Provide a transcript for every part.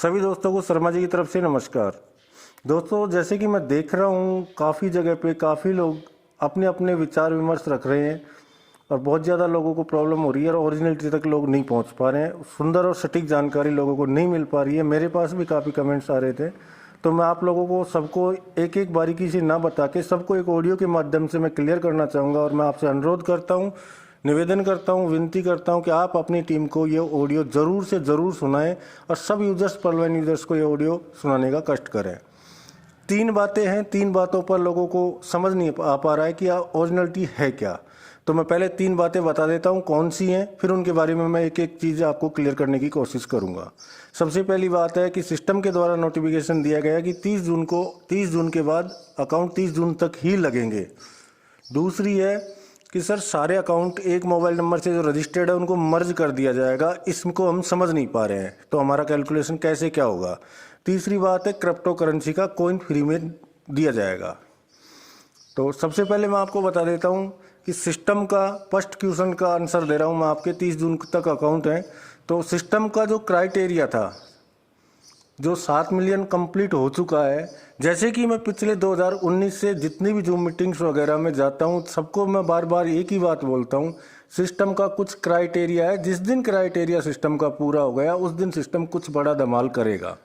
सभी दोस्तों को शर्मा जी की तरफ से नमस्कार। दोस्तों, जैसे कि मैं देख रहा हूँ काफ़ी जगह पे काफ़ी लोग अपने अपने विचार विमर्श रख रहे हैं और बहुत ज़्यादा लोगों को प्रॉब्लम हो रही है और ओरिजिनलिटी तक लोग नहीं पहुँच पा रहे हैं। सुंदर और सटीक जानकारी लोगों को नहीं मिल पा रही है। मेरे पास भी काफ़ी कमेंट्स आ रहे थे, तो मैं आप लोगों को सबको एक एक बारीकी से ना बता के सबको एक ऑडियो के माध्यम से मैं क्लियर करना चाहूँगा। और मैं आपसे अनुरोध करता हूँ, निवेदन करता हूँ, विनती करता हूँ कि आप अपनी टीम को ये ऑडियो ज़रूर से ज़रूर सुनाएं और सब यूजर्स, पर्लवाइन यूजर्स को ये ऑडियो सुनाने का कष्ट करें। 3 बातें हैं, 3 बातों पर लोगों को समझ नहीं आ पा रहा है कि ओरिजिनलिटी है क्या। तो मैं पहले 3 बातें बता देता हूँ कौन सी हैं, फिर उनके बारे में मैं एक एक चीज़ आपको क्लियर करने की कोशिश करूँगा। सबसे पहली बात है कि सिस्टम के द्वारा नोटिफिकेशन दिया गया कि 30 जून के बाद अकाउंट 30 जून तक ही लगेंगे। दूसरी है कि सर सारे अकाउंट एक मोबाइल नंबर से जो रजिस्टर्ड है उनको मर्ज कर दिया जाएगा, इसको हम समझ नहीं पा रहे हैं, तो हमारा कैलकुलेशन कैसे क्या होगा। तीसरी बात है क्रिप्टो करेंसी का कॉइन फ्री में दिया जाएगा। तो सबसे पहले मैं आपको बता देता हूं कि सिस्टम का फर्स्ट क्वेश्चन का आंसर दे रहा हूं मैं आपके। 30 जून तक अकाउंट है, तो सिस्टम का जो क्राइटेरिया था, जो 7 मिलियन कंप्लीट हो चुका है। जैसे कि मैं पिछले 2019 से जितनी भी जूम मीटिंग्स वगैरह में जाता हूं, सबको मैं बार बार एक ही बात बोलता हूं, सिस्टम का कुछ क्राइटेरिया है। जिस दिन क्राइटेरिया सिस्टम का पूरा हो गया उस दिन सिस्टम कुछ बड़ा धमाल करेगा।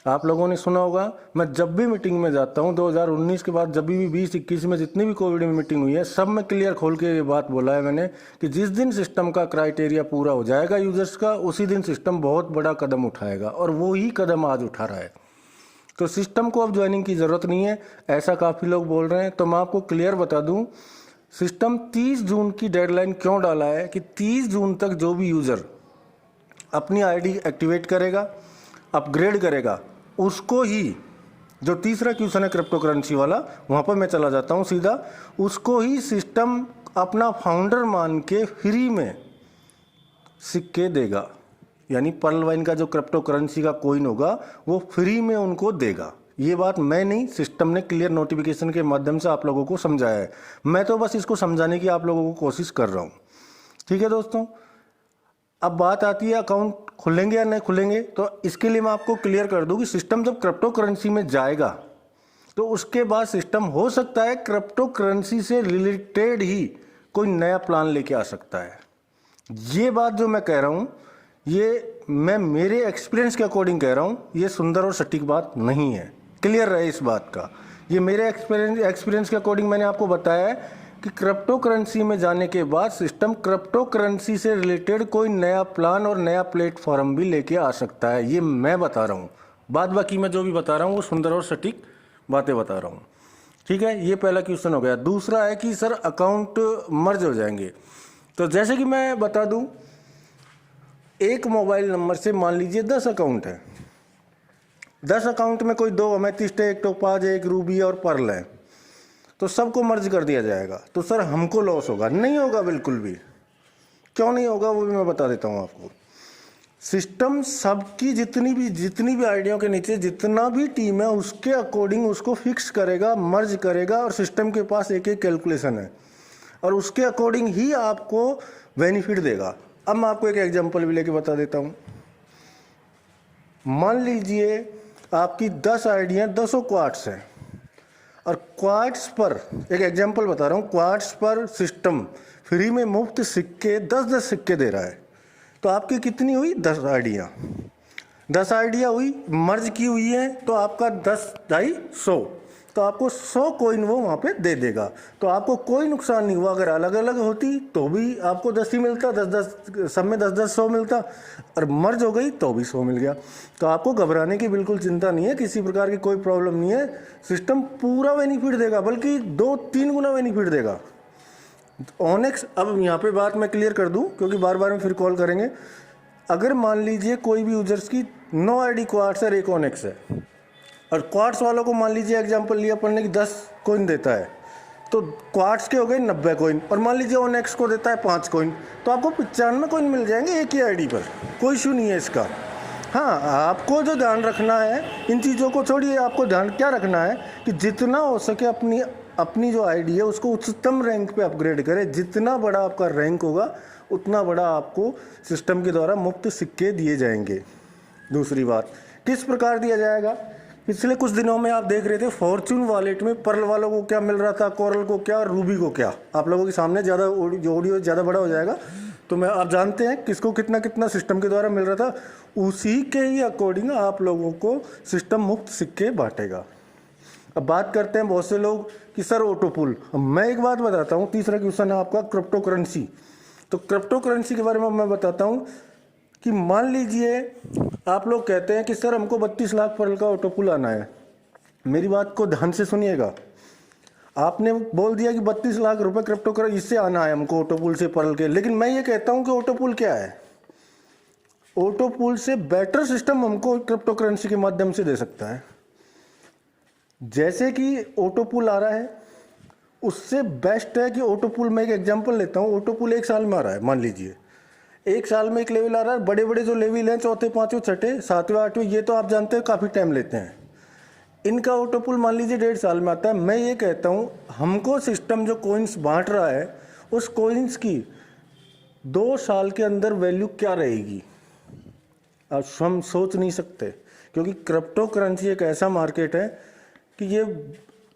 आप लोगों ने सुना होगा, मैं जब भी मीटिंग में जाता हूं 2019 के बाद, जब भी 20-21 में जितनी भी कोविड में मीटिंग हुई है, सब में क्लियर खोल के ये बात बोला है मैंने कि जिस दिन सिस्टम का क्राइटेरिया पूरा हो जाएगा यूजर्स का, उसी दिन सिस्टम बहुत बड़ा कदम उठाएगा और वो ही कदम आज उठा रहा है। तो सिस्टम को अब ज्वाइनिंग की ज़रूरत नहीं है, ऐसा काफ़ी लोग बोल रहे हैं। तो मैं आपको क्लियर बता दूं, सिस्टम 30 जून की डेडलाइन क्यों डाला है कि 30 जून तक जो भी यूज़र अपनी आईडी एक्टिवेट करेगा, अपग्रेड करेगा, उसको ही, जो तीसरा क्वेश्चन है क्रिप्टो करेंसी वाला, वहाँ पर मैं चला जाता हूँ सीधा, उसको ही सिस्टम अपना फाउंडर मान के फ्री में सिक्के देगा। यानी पर्लवाइन का जो क्रिप्टो करेंसी का कॉइन होगा वो फ्री में उनको देगा। ये बात मैं नहीं, सिस्टम ने क्लियर नोटिफिकेशन के माध्यम से आप लोगों को समझाया है। मैं तो बस इसको समझाने की आप लोगों को कोशिश कर रहा हूँ। ठीक है दोस्तों, अब बात आती है अकाउंट खुलेंगे या नहीं खुलेंगे। तो इसके लिए मैं आपको क्लियर कर दूं कि सिस्टम जब क्रिप्टो करेंसी में जाएगा तो उसके बाद सिस्टम हो सकता है क्रिप्टो करेंसी से रिलेटेड ही कोई नया प्लान लेके आ सकता है। ये बात जो मैं कह रहा हूँ, ये मैं मेरे एक्सपीरियंस के अकॉर्डिंग कह रहा हूँ, ये सुंदर और सटीक बात नहीं है। क्लियर रहे इस बात का, ये मेरे एक्सपीरियंस के अकॉर्डिंग मैंने आपको बताया है कि क्रिप्टो करेंसी में जाने के बाद सिस्टम क्रिप्टो करेंसी से रिलेटेड कोई नया प्लान और नया प्लेटफॉर्म भी लेके आ सकता है। ये मैं बता रहा हूँ, बाद बाकी मैं जो भी बता रहा हूँ वो सुंदर और सटीक बातें बता रहा हूँ। ठीक है, ये पहला क्वेश्चन हो गया। दूसरा है कि सर अकाउंट मर्ज हो जाएंगे। तो जैसे कि मैं बता दूं, एक मोबाइल नंबर से मान लीजिए 10 अकाउंट है, 10 अकाउंट में कोई 2 अमेथिस्ट है, एक टोपाज है, एक रूबी और पर्ल है, तो सबको मर्ज कर दिया जाएगा। तो सर हमको लॉस होगा? नहीं होगा, बिल्कुल भी। क्यों नहीं होगा वो भी मैं बता देता हूँ आपको। सिस्टम सबकी जितनी भी आइडियाओं के नीचे जितना भी टीम है उसके अकॉर्डिंग उसको फिक्स करेगा, मर्ज करेगा, और सिस्टम के पास एक एक कैलकुलेशन है और उसके अकॉर्डिंग ही आपको बेनिफिट देगा। अब मैं आपको एक एग्जांपल भी लेके बता देता हूँ। मान लीजिए आपकी 10 आइडियाँ 10 क्वार्ट्स हैं और क्वार्ट्स पर, एक एग्जांपल बता रहा हूँ, क्वार्ट्स पर सिस्टम फ्री में मुफ्त सिक्के 10-10 सिक्के दे रहा है। तो आपकी कितनी हुई? 10 आइडिया, 10 आइडिया हुई, मर्ज की हुई है, तो आपका 10 ढाई 100, तो आपको 100 कॉइन वो वहाँ पे दे देगा। तो आपको कोई नुकसान नहीं हुआ। अगर अलग अलग होती तो भी आपको 10 ही मिलता, 10-10 सब में 10-10 100 मिलता, और मर्ज हो गई तो भी 100 मिल गया। तो आपको घबराने की बिल्कुल चिंता नहीं है, किसी प्रकार की कोई प्रॉब्लम नहीं है। सिस्टम पूरा बेनिफिट देगा, बल्कि 2-3 गुना बेनिफिट देगा। ऑनेक्स, अब यहाँ पे बात मैं क्लियर कर दूं क्योंकि बार बार में फिर कॉल करेंगे। अगर मान लीजिए कोई भी यूजर्स की 9 आईडी क्वार्ट्स है, एक ऑनेक्स है, और क्वार्ट्स वालों को मान लीजिए एग्जांपल लिया पढ़ने की 10 कॉइन देता है, तो क्वार्ट्स के हो गए 90 कॉइन, और मान लीजिए ऑनेक्स को देता है 5 कॉइन, तो आपको 95 कॉइन मिल जाएंगे एक ही आईडी पर। कोई इशू नहीं है इसका। हाँ, आपको जो ध्यान रखना है, इन चीज़ों को छोड़िए, आपको ध्यान क्या रखना है कि जितना हो सके अपनी जो आईडी है उसको उच्चतम रैंक पे अपग्रेड करें। जितना बड़ा आपका रैंक होगा उतना बड़ा आपको सिस्टम के द्वारा मुफ्त सिक्के दिए जाएंगे। दूसरी बात, किस प्रकार दिया जाएगा? पिछले कुछ दिनों में आप देख रहे थे फॉर्च्यून वॉलेट में पर्ल वालों को क्या मिल रहा था, कोरल को क्या, रूबी को क्या। आप लोगों के सामने ज़्यादा ऑडियो ज़्यादा बड़ा हो जाएगा, तो मैं आप जानते हैं किसको कितना कितना सिस्टम के द्वारा मिल रहा था, उसी के ही अकॉर्डिंग आप लोगों को सिस्टम मुफ्त सिक्के बांटेगा। अब बात करते हैं बहुत से लोग कि सर ऑटो पुल। मैं एक बात बताता हूँ, तीसरा क्वेश्चन है आपका क्रिप्टो करेंसी। तो क्रिप्टो करेंसी के बारे में मैं बताता हूँ कि मान लीजिए आप लोग कहते हैं कि सर हमको 32 लाख पर्ल का ऑटो पुल आना है। मेरी बात को ध्यान से सुनिएगा। आपने बोल दिया कि 32 लाख रुपए क्रिप्टो करेंसी इससे आना है हमको ऑटो पुल से पर्ल के, लेकिन मैं ये कहता हूँ कि ऑटो पुल क्या है? ऑटो पुल से बेटर सिस्टम हमको क्रिप्टो करेंसी के माध्यम से दे सकता है। जैसे कि ऑटो पुल आ रहा है, उससे बेस्ट है कि ऑटो पुल, मैं एक एग्जांपल लेता हूँ, ऑटो पुल 1 साल में आ रहा है। मान लीजिए 1 साल में एक लेवल आ रहा है। बड़े बड़े जो लेवल हैं, चौथे पांचवें छठे सातवें आठवें, ये तो आप जानते हैं काफ़ी टाइम लेते हैं। इनका ऑटो पुल मान लीजिए 1.5 साल में आता है। मैं ये कहता हूँ हमको सिस्टम जो कॉइन्स बांट रहा है, उस कॉइन्स की 2 साल के अंदर वैल्यू क्या रहेगी, अब हम सोच नहीं सकते। क्योंकि क्रिप्टो करेंसी एक ऐसा मार्केट है कि ये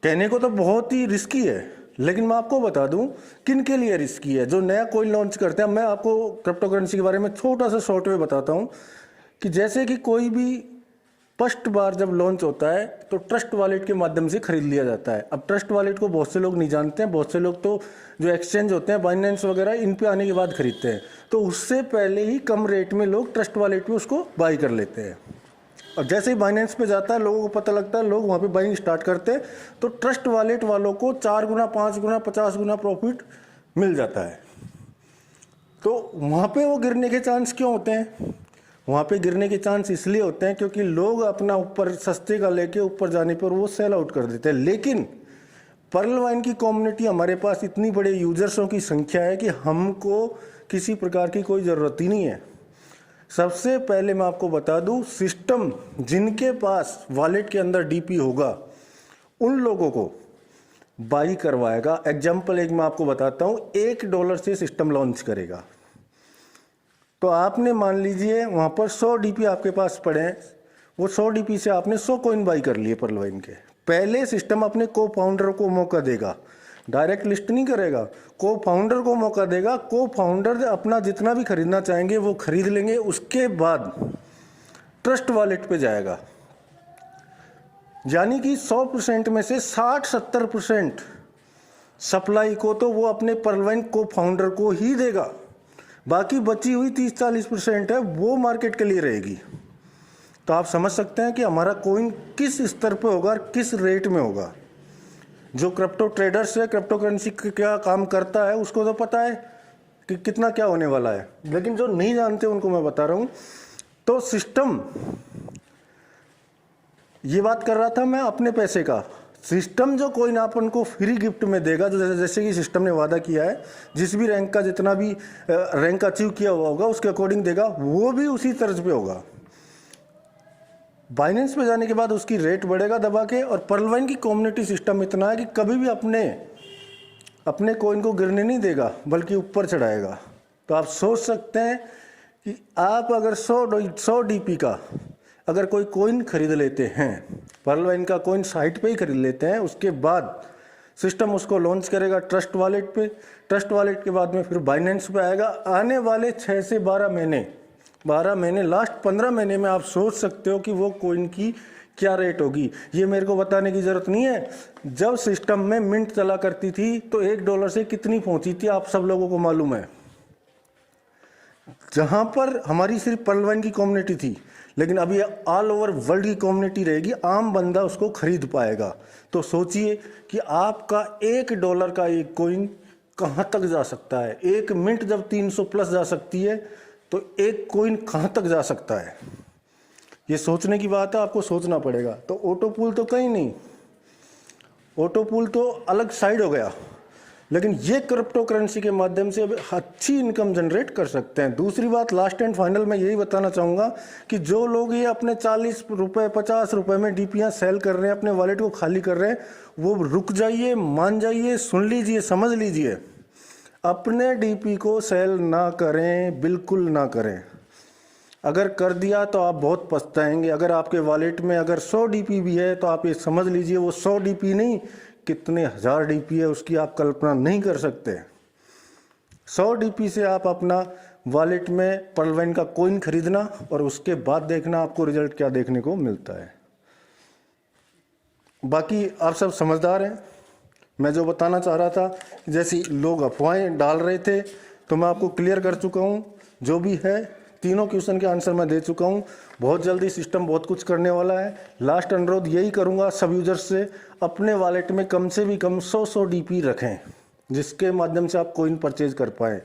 कहने को तो बहुत ही रिस्की है, लेकिन मैं आपको बता दूं किन के लिए रिस्की है। जो नया कॉइन लॉन्च करते हैं, मैं आपको क्रिप्टो करेंसी के बारे में छोटा सा शॉर्ट में बताता हूं कि जैसे कि कोई भी फर्स्ट बार जब लॉन्च होता है तो ट्रस्ट वॉलेट के माध्यम से खरीद लिया जाता है। अब ट्रस्ट वॉलेट को बहुत से लोग नहीं जानते हैं, बहुत से लोग तो जो एक्सचेंज होते हैं बाइनेंस वगैरह, इन पे आने के बाद खरीदते हैं। तो उससे पहले ही कम रेट में लोग ट्रस्ट वॉलेट पे उसको बाई कर लेते हैं। और जैसे ही बाइनेंस पे जाता है, लोगों को पता लगता है, लोग वहाँ पे बाइंग स्टार्ट करते हैं, तो ट्रस्ट वॉलेट वालों को 4 गुना 5 गुना 50 गुना प्रॉफिट मिल जाता है। तो वहाँ पे वो गिरने के चांस क्यों होते हैं? वहाँ पे गिरने के चांस इसलिए होते हैं क्योंकि लोग अपना ऊपर सस्ते का लेके ऊपर जाने पर वो सेल आउट कर देते हैं। लेकिन पर्ल वाइन की कम्युनिटी, हमारे पास इतनी बड़े यूजर्सों की संख्या है कि हमको किसी प्रकार की कोई ज़रूरत ही नहीं है। सबसे पहले मैं आपको बता दूं, सिस्टम जिनके पास वॉलेट के अंदर डीपी होगा उन लोगों को बाई करवाएगा। एग्जाम्पल एक मैं आपको बताता हूं, $1 से सिस्टम लॉन्च करेगा। तो आपने मान लीजिए वहां पर 100 डीपी आपके पास पड़े हैं, वो 100 डीपी से आपने 100 कॉइन बाई कर लिए पर्ल वाइन के। पहले सिस्टम अपने को फाउंडर को मौका देगा, डायरेक्ट लिस्ट नहीं करेगा, को फाउंडर को मौका देगा। को फाउंडर अपना जितना भी खरीदना चाहेंगे वो खरीद लेंगे। उसके बाद ट्रस्ट वॉलेट पे जाएगा, यानी कि 100% में से 60-70% सप्लाई को तो वो अपने पर्ल वाइन को फाउंडर को ही देगा। बाकी बची हुई 30-40% है वो मार्केट के लिए रहेगी। तो आप समझ सकते हैं कि हमारा कॉइन किस स्तर पे होगा और किस रेट में होगा। जो क्रिप्टो ट्रेडर्स है, क्रिप्टो करेंसी क्या काम करता है उसको तो पता है कि कितना क्या होने वाला है, लेकिन जो नहीं जानते उनको मैं बता रहा हूँ। तो सिस्टम, ये बात कर रहा था मैं अपने पैसे का, सिस्टम जो कोइन अपन को फ्री गिफ्ट में देगा, जो जैसे कि सिस्टम ने वादा किया है, जिस भी रैंक का जितना भी रैंक अचीव किया हुआ होगा उसके अकॉर्डिंग देगा, वो भी उसी तर्ज पे होगा। बाइनेंस पे जाने के बाद उसकी रेट बढ़ेगा दबा के। और पर्ल वाइन की कम्युनिटी सिस्टम इतना है कि कभी भी अपने कॉइन को गिरने नहीं देगा, बल्कि ऊपर चढ़ाएगा। तो आप सोच सकते हैं कि आप अगर 100 डीपी का अगर कोई कॉइन खरीद लेते हैं, पर्ल वाइन का कॉइन साइट पे ही खरीद लेते हैं, उसके बाद सिस्टम उसको लॉन्च करेगा ट्रस्ट वॉलेट पे। ट्रस्ट वॉलेट के बाद में फिर बाइनेंस पे आएगा। आने वाले 6 से 12 महीने, लास्ट 15 महीने में आप सोच सकते हो कि वो कॉइन की क्या रेट होगी। ये मेरे को बताने की ज़रूरत नहीं है। जब सिस्टम में मिंट चला करती थी तो $1 से कितनी पहुंची थी आप सब लोगों को मालूम है। जहां पर हमारी सिर्फ पर्ल वाइन की कम्युनिटी थी, लेकिन अभी ऑल ओवर वर्ल्ड की कम्युनिटी रहेगी, आम बंदा उसको खरीद पाएगा। तो सोचिए कि आपका $1 का एक कॉइन कहाँ तक जा सकता है। 1 मिनट जब 300 प्लस जा सकती है, तो एक कॉइन कहाँ तक जा सकता है। ये सोचने की बात है, आपको सोचना पड़ेगा। तो ऑटो पूल तो कहीं नहीं, ऑटो पूल तो अलग साइड हो गया, लेकिन ये क्रिप्टो करेंसी के माध्यम से अच्छी इनकम जनरेट कर सकते हैं। दूसरी बात, लास्ट एंड फाइनल मैं यही बताना चाहूँगा कि जो लोग ये अपने 40 रुपये 50 रुपये में डीपीयाँ सेल कर रहे हैं, अपने वॉलेट को खाली कर रहे हैं, वो रुक जाइए, मान जाइए, सुन लीजिए, समझ लीजिए। अपने डीपी को सेल ना करें, बिल्कुल ना करें। अगर कर दिया तो आप बहुत पछताएंगे। अगर आपके वॉलेट में अगर 100 डीपी भी है तो आप ये समझ लीजिए वो 100 डीपी नहीं, कितने हज़ार डीपी है उसकी आप कल्पना नहीं कर सकते। 100 डीपी से आप अपना वॉलेट में पर्लवाइन का कॉइन खरीदना और उसके बाद देखना आपको रिजल्ट क्या देखने को मिलता है। बाकी आप सब समझदार हैं। मैं जो बताना चाह रहा था, जैसे लोग अफवाहें डाल रहे थे तो मैं आपको क्लियर कर चुका हूँ। जो भी है तीनों क्वेश्चन के आंसर मैं दे चुका हूँ। बहुत जल्दी सिस्टम बहुत कुछ करने वाला है। लास्ट अनुरोध यही करूँगा सब यूजर्स से, अपने वॉलेट में कम से भी कम 100 डीपी रखें जिसके माध्यम से आप कॉइन परचेज कर पाएँ।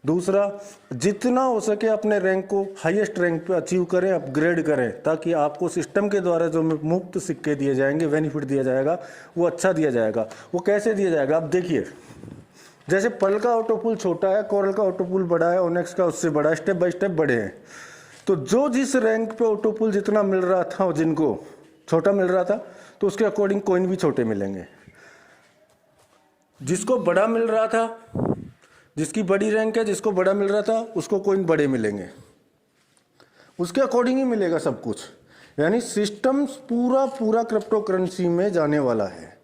दूसरा, जितना हो सके अपने रैंक को हाईएस्ट रैंक पे अचीव करें, अपग्रेड करें, ताकि आपको सिस्टम के द्वारा जो मुफ्त सिक्के दिए जाएंगे, बेनिफिट दिया जाएगा, वो अच्छा दिया जाएगा। वो कैसे दिया जाएगा आप देखिए। जैसे पर्ल का ऑटोपुल छोटा है, कोरल का ऑटोपुल बड़ा है, ओनेक्स का उससे बड़ा है, स्टेप बाय स्टेप बड़े हैं। तो जो जिस रैंक पे ऑटोपुल जितना मिल रहा था, जिनको छोटा मिल रहा था तो उसके अकॉर्डिंग कॉइन भी छोटे मिलेंगे। जिसको बड़ा मिल रहा था, जिसकी बड़ी रैंक है, जिसको बड़ा मिल रहा था उसको कॉइन बड़े मिलेंगे, उसके अकॉर्डिंग ही मिलेगा सब कुछ। यानी सिस्टम पूरा क्रिप्टो करेंसी में जाने वाला है।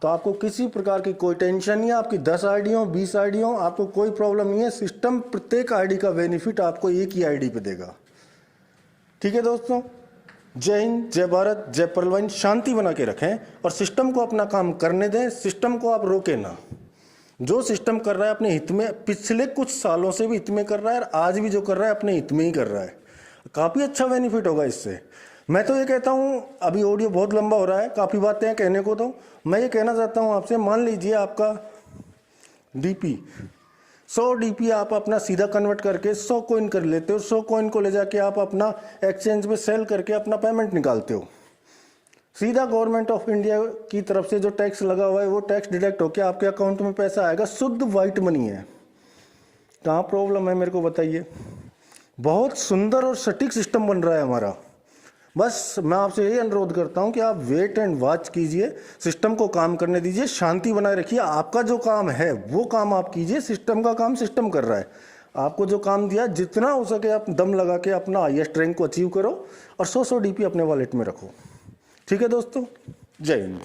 तो आपको किसी प्रकार की कोई टेंशन नहीं है। आपकी 10 आईडी हो, 20 आईडी हो, आपको कोई प्रॉब्लम नहीं है। सिस्टम प्रत्येक आईडी का बेनिफिट आपको एक ही आईडी पे देगा। ठीक है दोस्तों, जय हिंद, जय भारत, जय पर्लवाइन। शांति बना के रखें और सिस्टम को अपना काम करने दें। सिस्टम को आप रोके ना। जो सिस्टम कर रहा है अपने हित में, पिछले कुछ सालों से भी हित में कर रहा है और आज भी जो कर रहा है अपने हित में ही कर रहा है। काफ़ी अच्छा बेनिफिट होगा इससे। मैं तो ये कहता हूँ, अभी ऑडियो बहुत लंबा हो रहा है, काफ़ी बातें हैं कहने को, तो मैं ये कहना चाहता हूँ आपसे, मान लीजिए आपका डीपी 100 डीपी आप अपना सीधा कन्वर्ट करके 100 कॉइन कर लेते हो। 100 कॉइन को ले जाके आप अपना एक्सचेंज में सेल करके अपना पेमेंट निकालते हो। सीधा गवर्नमेंट ऑफ इंडिया की तरफ से जो टैक्स लगा हुआ है वो टैक्स डिडक्ट होकर आपके अकाउंट में पैसा आएगा। शुद्ध वाइट मनी है। कहाँ प्रॉब्लम है मेरे को बताइए। बहुत सुंदर और सटीक सिस्टम बन रहा है हमारा। बस मैं आपसे यही अनुरोध करता हूं कि आप वेट एंड वॉच कीजिए, सिस्टम को काम करने दीजिए, शांति बनाए रखिए। आपका जो काम है वो काम आप कीजिए, सिस्टम का काम सिस्टम कर रहा है। आपको जो काम दिया जितना हो सके आप दम लगा के अपना हाईएस्ट रैंक को अचीव करो और 100 डीपी अपने वॉलेट में रखो। ठीक है दोस्तों, जय हिंद।